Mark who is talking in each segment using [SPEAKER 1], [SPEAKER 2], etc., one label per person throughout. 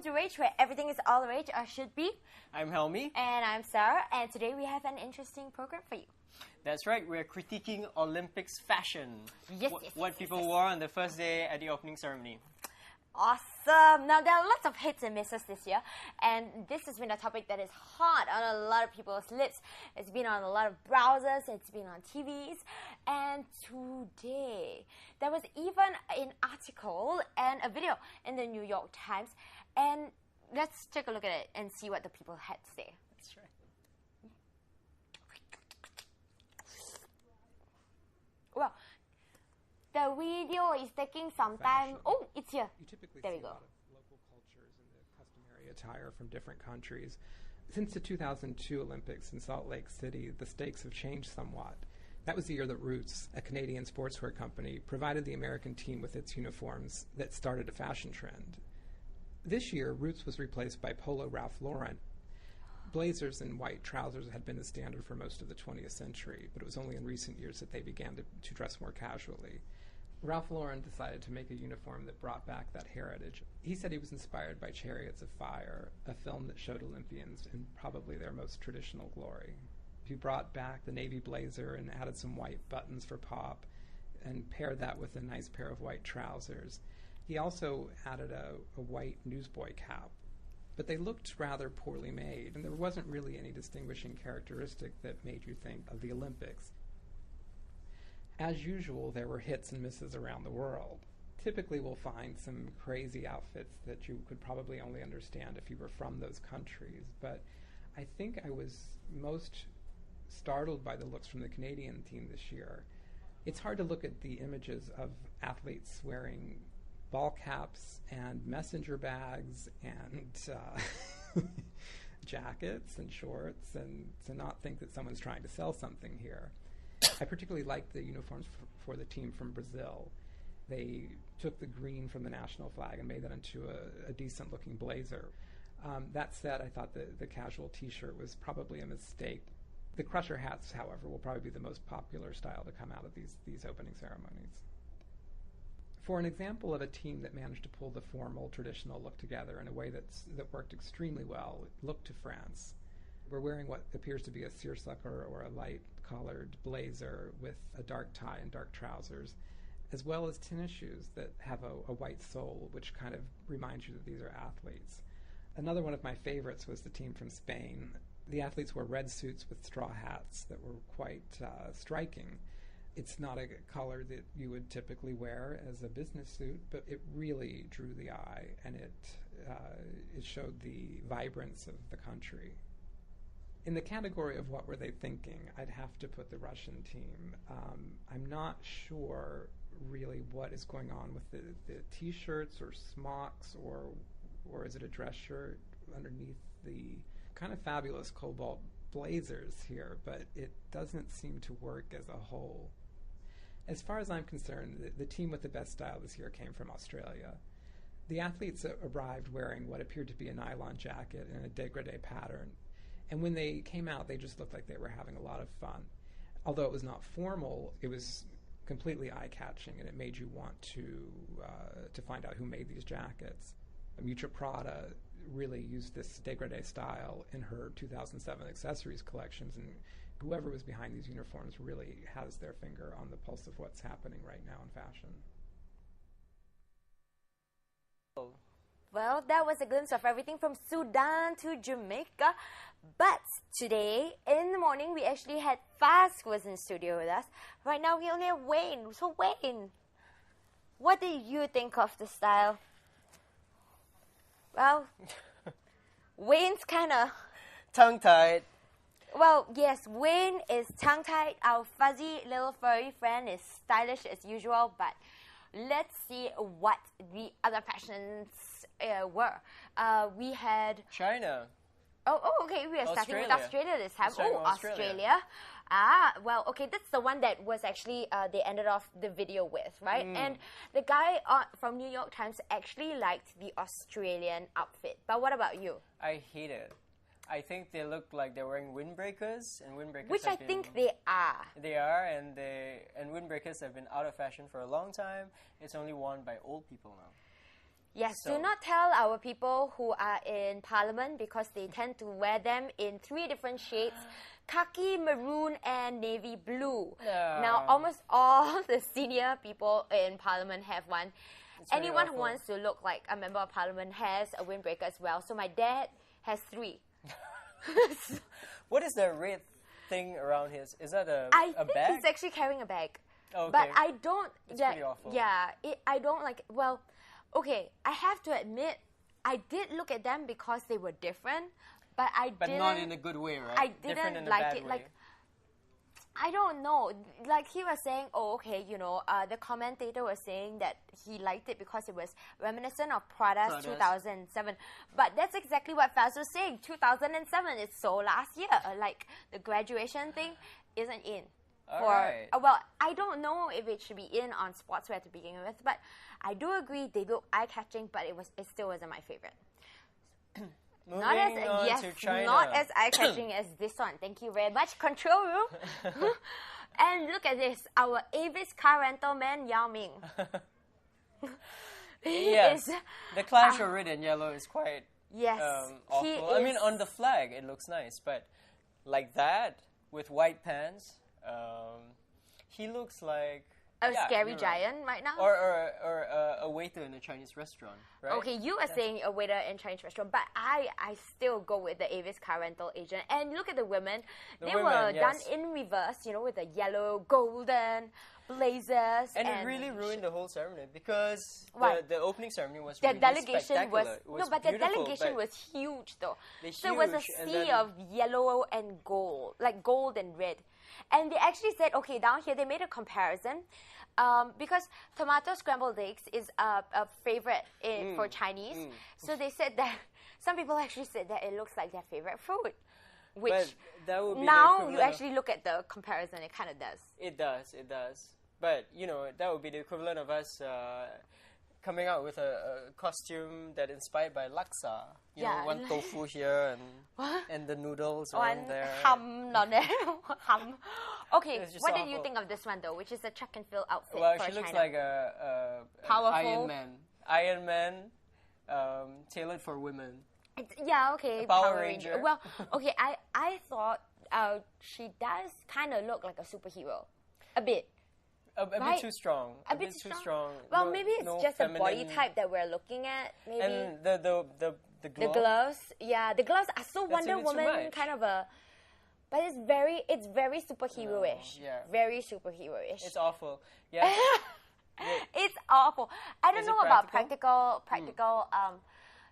[SPEAKER 1] welcome to R.age, where everything is all rage or should be.
[SPEAKER 2] I'm Helmi.
[SPEAKER 1] And I'm Sarah, and today we have an interesting program for you.
[SPEAKER 2] That's right, we're critiquing Olympics fashion. What people wore on the first day at the opening ceremony.
[SPEAKER 1] Awesome! Now, there are lots of hits and misses this year, and this has been a topic that is hot on a lot of people's lips. It's been on a lot of browsers, it's been on TVs, and today there was even an article and a video in the New York Times, and let's take a look at it and see what the people had to say.
[SPEAKER 2] That's right.
[SPEAKER 1] Well, the video is taking some time. Oh, it's here.
[SPEAKER 3] You typically
[SPEAKER 1] there
[SPEAKER 3] see
[SPEAKER 1] we go.
[SPEAKER 3] A lot of local cultures and the customary attire from different countries. Since the 2002 Olympics in Salt Lake City, the stakes have changed somewhat. That was the year that Roots, a Canadian sportswear company, provided the American team with its uniforms that started a fashion trend. This year, Roots was replaced by Polo Ralph Lauren. Blazers and white trousers had been the standard for most of the 20th century, but it was only in recent years that they began to dress more casually. Ralph Lauren decided to make a uniform that brought back that heritage. He said he was inspired by Chariots of Fire, a film that showed Olympians in probably their most traditional glory. He brought back the navy blazer and added some white buttons for pop and paired that with a nice pair of white trousers. He also added a white newsboy cap. But they looked rather poorly made, and there wasn't really any distinguishing characteristic that made you think of the Olympics. As usual, there were hits and misses around the world. Typically, we'll find some crazy outfits that you could probably only understand if you were from those countries, but I think I was most startled by the looks from the Canadian team this year. It's hard to look at the images of athletes wearing ball caps and messenger bags and jackets and shorts and to not think that someone's trying to sell something here. I particularly liked the uniforms for the team from Brazil. They took the green from the national flag and made that into a decent-looking blazer. That said, I thought the casual T-shirt was probably a mistake. The crusher hats, however, will probably be the most popular style to come out of these opening ceremonies. For an example of a team that managed to pull the formal, traditional look together in a way that worked extremely well, look to France. We're wearing what appears to be a seersucker or a light-collared blazer with a dark tie and dark trousers, as well as tennis shoes that have a white sole, which kind of reminds you that these are athletes. Another one of my favorites was the team from Spain. The athletes wore red suits with straw hats that were quite striking. It's not a color that you would typically wear as a business suit, but it really drew the eye, and it showed the vibrance of the country. In the category of what were they thinking, I'd have to put the Russian team. I'm not sure really what is going on with the T-shirts or smocks, or is it a dress shirt underneath the kind of fabulous cobalt blazers here, but it doesn't seem to work as a whole. As far as I'm concerned, the team with the best style this year came from Australia. The athletes arrived wearing what appeared to be a nylon jacket and a dégradé pattern, and when they came out, they just looked like they were having a lot of fun. Although it was not formal, it was completely eye-catching, and it made you want to find out who made these jackets. Miuccia Prada really used this dégradé style in her 2007 accessories collections, and whoever was behind these uniforms really has their finger on the pulse of what's happening right now in fashion.
[SPEAKER 1] Well, that was a glimpse of everything from Sudan to Jamaica. But today, in the morning, we actually had Faz who was in studio with us. Right now, we only have Wayne. So, Wayne, what did you think of the style? Well, Wayne's kind of
[SPEAKER 2] tongue-tied.
[SPEAKER 1] Well, yes, Wayne is tongue-tied. Our fuzzy little furry friend is stylish as usual, but let's see what the other fashions were. We had
[SPEAKER 2] China.
[SPEAKER 1] Oh, okay. We are starting with Australia this time.
[SPEAKER 2] Australia.
[SPEAKER 1] Well, okay. That's the one that was actually they ended off the video with, right? And the guy from New York Times actually liked the Australian outfit. But what about you?
[SPEAKER 2] I hate it. I think they look like they're wearing windbreakers, and windbreakers.
[SPEAKER 1] Which I think they are.
[SPEAKER 2] They are, and windbreakers have been out of fashion for a long time. It's only worn by old people now.
[SPEAKER 1] Yes,
[SPEAKER 2] So-
[SPEAKER 1] do not tell our people who are in parliament because they tend to wear them in 3 different shades: khaki, maroon, and navy blue. Now, almost all the senior people in parliament have one.
[SPEAKER 2] really
[SPEAKER 1] Anyone who
[SPEAKER 2] awful.
[SPEAKER 1] wants to look like a member of parliament has a windbreaker as well. So my dad has 3.
[SPEAKER 2] What is the red thing around his? Is that a
[SPEAKER 1] I
[SPEAKER 2] a
[SPEAKER 1] think
[SPEAKER 2] bag?
[SPEAKER 1] he's actually carrying a bag.
[SPEAKER 2] Okay.
[SPEAKER 1] But I don't.
[SPEAKER 2] It's pretty awful.
[SPEAKER 1] Yeah, I don't like. Well, okay. I have to admit, I did look at them because they were different, but
[SPEAKER 2] But
[SPEAKER 1] didn't.
[SPEAKER 2] not in a good way, right?
[SPEAKER 1] I
[SPEAKER 2] Different
[SPEAKER 1] didn't
[SPEAKER 2] in a
[SPEAKER 1] like
[SPEAKER 2] bad
[SPEAKER 1] it.
[SPEAKER 2] way.
[SPEAKER 1] Like, I don't know. Like he was saying, oh, okay, you know, the commentator was saying that he liked it because it was reminiscent of Prada's
[SPEAKER 2] Prada's.
[SPEAKER 1] 2007. But that's exactly what Faz was saying. 2007 is so last year. Like the graduation thing isn't in.
[SPEAKER 2] Alright.
[SPEAKER 1] Well, I don't know if it should be in on sportswear to begin with, but I do agree they look eye-catching, but it still wasn't my favorite.
[SPEAKER 2] Moving
[SPEAKER 1] Not as
[SPEAKER 2] on
[SPEAKER 1] yes,
[SPEAKER 2] to China.
[SPEAKER 1] not as eye-catching as this one. Thank you very much, control room. And look at this, our Avis car rental man Yao Ming. He
[SPEAKER 2] Yes,
[SPEAKER 1] is-
[SPEAKER 2] the clash of red and yellow is quite
[SPEAKER 1] yes, he
[SPEAKER 2] awful. I mean,
[SPEAKER 1] is-
[SPEAKER 2] on the flag it looks nice, but like that with white pants, he looks like
[SPEAKER 1] a
[SPEAKER 2] yeah,
[SPEAKER 1] scary
[SPEAKER 2] you're right.
[SPEAKER 1] giant right now.
[SPEAKER 2] or a waiter in a Chinese restaurant, right?
[SPEAKER 1] Okay, you are saying a waiter in Chinese restaurant, but I still go with the Avis car rental agent. And look at the women; they were
[SPEAKER 2] women,
[SPEAKER 1] done
[SPEAKER 2] yes.
[SPEAKER 1] in reverse, you know, with the yellow, golden blazers.
[SPEAKER 2] And it really ruined the whole ceremony because
[SPEAKER 1] Why?
[SPEAKER 2] the opening ceremony was
[SPEAKER 1] the
[SPEAKER 2] really
[SPEAKER 1] delegation was,
[SPEAKER 2] spectacular. It
[SPEAKER 1] no, but the
[SPEAKER 2] beautiful,
[SPEAKER 1] delegation
[SPEAKER 2] but
[SPEAKER 1] was huge though.
[SPEAKER 2] they're
[SPEAKER 1] So it was a
[SPEAKER 2] huge, and
[SPEAKER 1] sea
[SPEAKER 2] then-
[SPEAKER 1] of yellow and gold, like gold and red. And they actually said, okay, down here they made a comparison. Because tomato scrambled eggs is a favorite for Chinese. So they said that some people actually said that it looks like their favorite food. Which
[SPEAKER 2] But that would be the
[SPEAKER 1] now you
[SPEAKER 2] equivalent of-
[SPEAKER 1] actually look at the comparison, it kind of does.
[SPEAKER 2] It does. But, you know, that would be the equivalent of us coming out with a costume that inspired by laksa. You
[SPEAKER 1] Yeah.
[SPEAKER 2] know, one tofu here and the noodles
[SPEAKER 1] One
[SPEAKER 2] around there.
[SPEAKER 1] hum, no, hum. Okay,
[SPEAKER 2] It's just
[SPEAKER 1] what did you
[SPEAKER 2] awful.
[SPEAKER 1] think of this one though, which is a track and field outfit
[SPEAKER 2] Well,
[SPEAKER 1] for
[SPEAKER 2] she looks
[SPEAKER 1] China?
[SPEAKER 2] like an
[SPEAKER 1] Powerful.
[SPEAKER 2] Iron Man. Iron Man tailored for women.
[SPEAKER 1] Yeah, okay.
[SPEAKER 2] A Power Ranger.
[SPEAKER 1] Well, okay, I thought she does kind of look like a superhero. A bit.
[SPEAKER 2] A
[SPEAKER 1] Right.
[SPEAKER 2] bit too strong.
[SPEAKER 1] A bit
[SPEAKER 2] too strong.
[SPEAKER 1] Well,
[SPEAKER 2] No-
[SPEAKER 1] maybe it's
[SPEAKER 2] no
[SPEAKER 1] just the body
[SPEAKER 2] feminine-
[SPEAKER 1] type that we're looking at. Maybe.
[SPEAKER 2] And the
[SPEAKER 1] The
[SPEAKER 2] glove.
[SPEAKER 1] gloves. Yeah, the gloves are so
[SPEAKER 2] That's a
[SPEAKER 1] Wonder
[SPEAKER 2] bit too
[SPEAKER 1] Woman
[SPEAKER 2] much.
[SPEAKER 1] kind of a... But it's very superhero-ish.
[SPEAKER 2] No, yeah.
[SPEAKER 1] Very superhero-ish.
[SPEAKER 2] It's awful. Yeah.
[SPEAKER 1] It's awful. I don't
[SPEAKER 2] Is
[SPEAKER 1] know
[SPEAKER 2] it
[SPEAKER 1] about
[SPEAKER 2] practical?
[SPEAKER 1] practical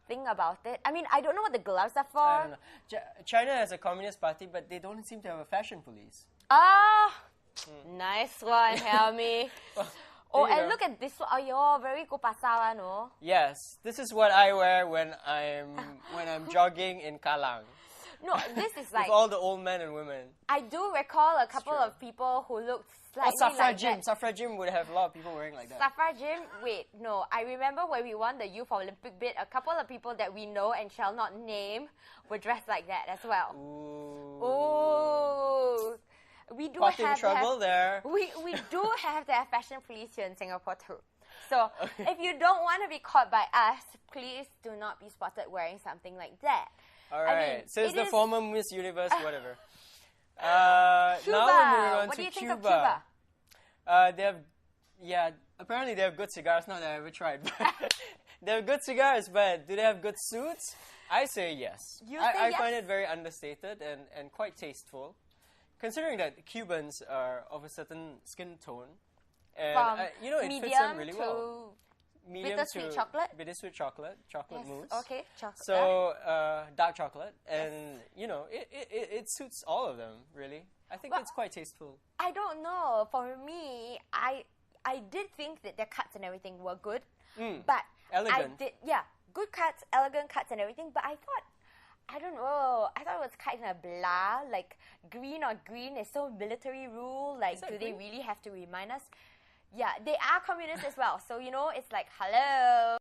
[SPEAKER 1] thing about it. I mean, I don't know what the gloves are for.
[SPEAKER 2] I don't know. China has a communist party, but they don't seem to have a fashion police.
[SPEAKER 1] Ah, nice one, Helmi. Oh,
[SPEAKER 2] There you
[SPEAKER 1] and
[SPEAKER 2] go.
[SPEAKER 1] look at this one. Oh, you're very go pasar, no?
[SPEAKER 2] Yes, this is what I wear when I'm jogging in Kallang
[SPEAKER 1] No, this is like
[SPEAKER 2] with all the old men and women.
[SPEAKER 1] I do recall a couple
[SPEAKER 2] true.
[SPEAKER 1] of people who looked
[SPEAKER 2] Or
[SPEAKER 1] slightly
[SPEAKER 2] Safra
[SPEAKER 1] like
[SPEAKER 2] Gym.
[SPEAKER 1] that.
[SPEAKER 2] Safra Gym would have a lot of people wearing like that.
[SPEAKER 1] Safra Gym? Wait, no. I remember when we won the Youth Olympic bid, a couple of people that we know and shall not name were dressed like that as well.
[SPEAKER 2] Ooh.
[SPEAKER 1] Oh, we do
[SPEAKER 2] Caught in
[SPEAKER 1] have to
[SPEAKER 2] trouble
[SPEAKER 1] have,
[SPEAKER 2] there.
[SPEAKER 1] we do have to have fashion police here in Singapore too. So if you don't want to be caught by us, please do not be spotted wearing something like that.
[SPEAKER 2] All
[SPEAKER 1] I
[SPEAKER 2] right.
[SPEAKER 1] mean,
[SPEAKER 2] so it's
[SPEAKER 1] it
[SPEAKER 2] the
[SPEAKER 1] is-
[SPEAKER 2] former Miss Universe, whatever.
[SPEAKER 1] Cuba.
[SPEAKER 2] Now we're moving on
[SPEAKER 1] What
[SPEAKER 2] to
[SPEAKER 1] do you think
[SPEAKER 2] Cuba.
[SPEAKER 1] of Cuba?
[SPEAKER 2] They have, yeah, apparently they have good cigars. Not that I ever tried, but they have good cigars. But do they have good suits? I say yes.
[SPEAKER 1] You
[SPEAKER 2] I
[SPEAKER 1] say
[SPEAKER 2] find
[SPEAKER 1] yes?
[SPEAKER 2] it very understated and quite tasteful, considering that Cubans are of a certain skin tone, and
[SPEAKER 1] From
[SPEAKER 2] you know it
[SPEAKER 1] medium
[SPEAKER 2] fits them really
[SPEAKER 1] to
[SPEAKER 2] well. Medium
[SPEAKER 1] bittersweet
[SPEAKER 2] to
[SPEAKER 1] chocolate?
[SPEAKER 2] bittersweet chocolate, chocolate
[SPEAKER 1] yes,
[SPEAKER 2] mousse.
[SPEAKER 1] okay, chocolate.
[SPEAKER 2] So dark chocolate, and you know it suits all of them really. I think
[SPEAKER 1] Well,
[SPEAKER 2] it's quite tasteful.
[SPEAKER 1] I don't know. For me, I did think that their cuts and everything were good, but
[SPEAKER 2] Elegant.
[SPEAKER 1] I did good cuts, elegant cuts and everything. But I thought, I don't know. I thought it was kind of blah. Like green on green is so military rule. Like,
[SPEAKER 2] that
[SPEAKER 1] do they
[SPEAKER 2] green?
[SPEAKER 1] really have to remind us? Yeah, they are communists as well. So you know, it's like hello.